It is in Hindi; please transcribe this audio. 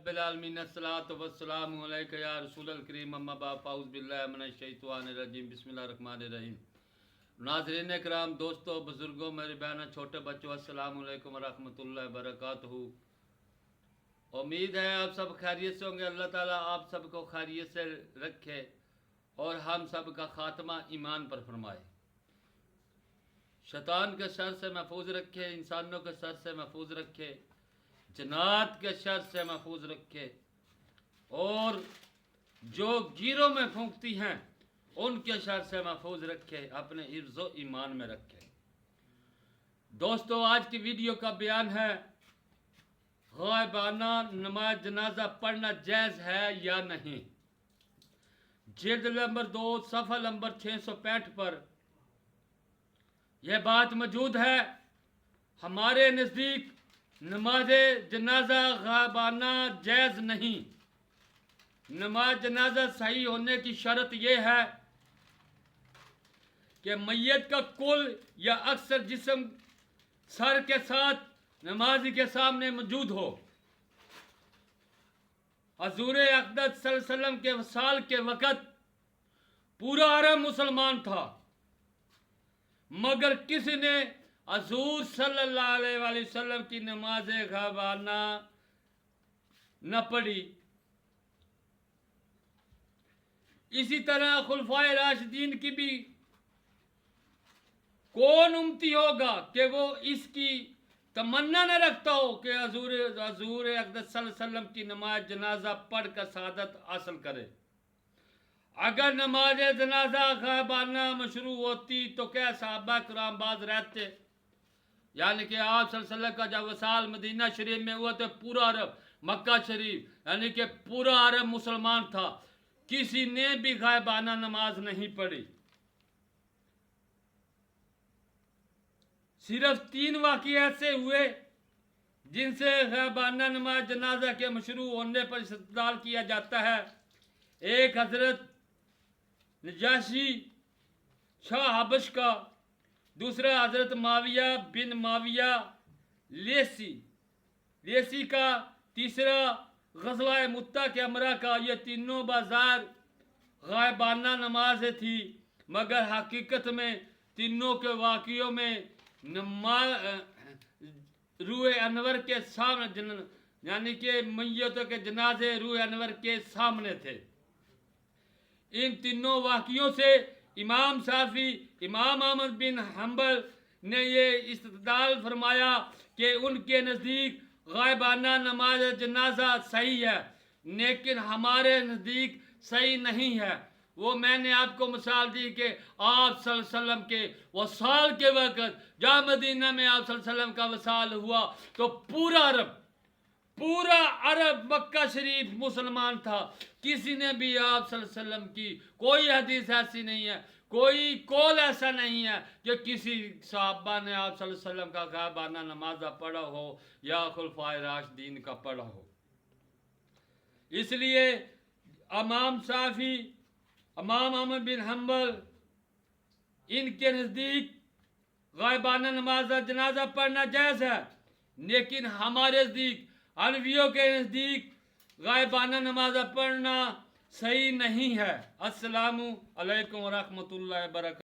रब्बिल आलमीन अस्सलातु वस्सलामु अलैका या रसूलल करीम अम्मा बाद फ़ाऊज़ बिल्लाहि मिनश शैतानिर रजीम बिस्मिल्लाहिर रहमानिर रहीम। नाज़रीन किराम, दोस्तों, बुज़ुर्गों, मेरे बहनों, छोटे बच्चों, अस्सलामु अलैकुम व रहमतुल्लाहि व बरकातुहू। उम्मीद है आप सब खैरियत से होंगे। अल्लाह ताला आप सबको खैरियत से रखे और हम सब का खात्मा ईमान पर फरमाए। शैतान के शर से महफूज रखे, इंसानों के शर से महफूज रखे, जन्नात के शर से महफूज रखे और जो गिरों में फूंकती हैं उनके शर से महफूज रखे, अपने हिफ्ज़ो ईमान में रखे। दोस्तों, आज की वीडियो का बयान है ग़ायबाना नमाज जनाजा पढ़ना जायज़ है या नहीं। जिल्द नंबर 2 सफ़ा नंबर 665 पर यह बात मौजूद है। हमारे नज़दीक नमाज जनाजा ग़ायबाना जायज़ नहीं। नमाज जनाजा सही होने की शर्त यह है कि मैयत का कुल या अक्सर जिस्म सर के साथ नमाजी के सामने मौजूद हो। हज़ूर अक़दस सल्लल्लाहु अलैहि वसल्लम के वसाल के वक़्त पूरा अरब मुसलमान था, मगर किसी ने हज़ूर सल्लल्लाहु अलैहि वसल्लम की नमाज ग़ायबाना न पढ़ी। इसी तरह खुलफाए राशिदीन की भी कौन उम्मती होगा कि वो इसकी तमन्ना न रखता हो कि हज़ूर अक़दस सल्लल्लाहु अलैहि वसल्लम की नमाज जनाजा पढ़ कर शहादत हासिल करे। अगर नमाज जनाजा ग़ायबाना मशरू होती तो क्या सहाबा किराम बाज रहते? यानी कि आप सल्लल्लाहु अलैहि वसल्लम का जब वसाल मदीना शरीफ में हुआ तो पूरा अरब, मक्का शरीफ यानी कि पूरा अरब मुसलमान था, किसी ने भी ग़ायबाना नमाज नहीं पढ़ी। सिर्फ 3 वाक़ये ऐसे हुए जिनसे ग़ायबाना नमाज जनाजा के मशरू होने पर इस्तेदलाल किया जाता है। एक हज़रत नजाशी शाह हबश का, दूसरा हज़रत माविया बिन माविया लेसी का, तीसरा ग़ज़वा मुत्ता के अमरा का। ये तीनों बाजार ग़ायबाना नमाज़ें थी, मगर हकीकत में तीनों के वाक़ियों में रूह अनवर के सामने यानी कि मैयतों के जनाजे रूह अनवर के सामने थे। इन तीनों वाक़ियों से इमाम शाफी, इमाम अहमद बिन हम्बल ने ये इस्तिदलाल फरमाया कि उनके नज़दीक ग़ायबाना नमाज जनाजा सही है, लेकिन हमारे नज़दीक सही नहीं है। वो मैंने आपको मिसाल दी कि आप सल्लल्लाहु अलैहि वसल्लम के वसाल के वक़्त जहाँ मदीना में आप सल्लल्लाहु अलैहि वसल्लम का वसाल हुआ तो पूरा अरब मक्का शरीफ मुसलमान था। किसी ने भी आप सल्लल्लाहु अलैहि वसल्लम की कोई हदीस ऐसी नहीं है, कोई कौल ऐसा नहीं है कि किसी सहाबा ने आप सल्लल्लाहु अलैहि वसल्लम का ग़ायबाना नमाज़ा पढ़ा हो या खुलफाए राशिदीन का पढ़ा हो। इसलिए इमाम शाफी, इमाम अहमद बिन हम्बल, इनके नज़दीक ग़ायबाना नमाज जनाजा पढ़ना जायज़ है, लेकिन हमारे नज़दीक हनफियों के नज़दीक ग़ायबाना नमाज पढ़ना सही नहीं है। अस्सलामु अलैकुम व रहमतुल्लाहि व बरकातुहू।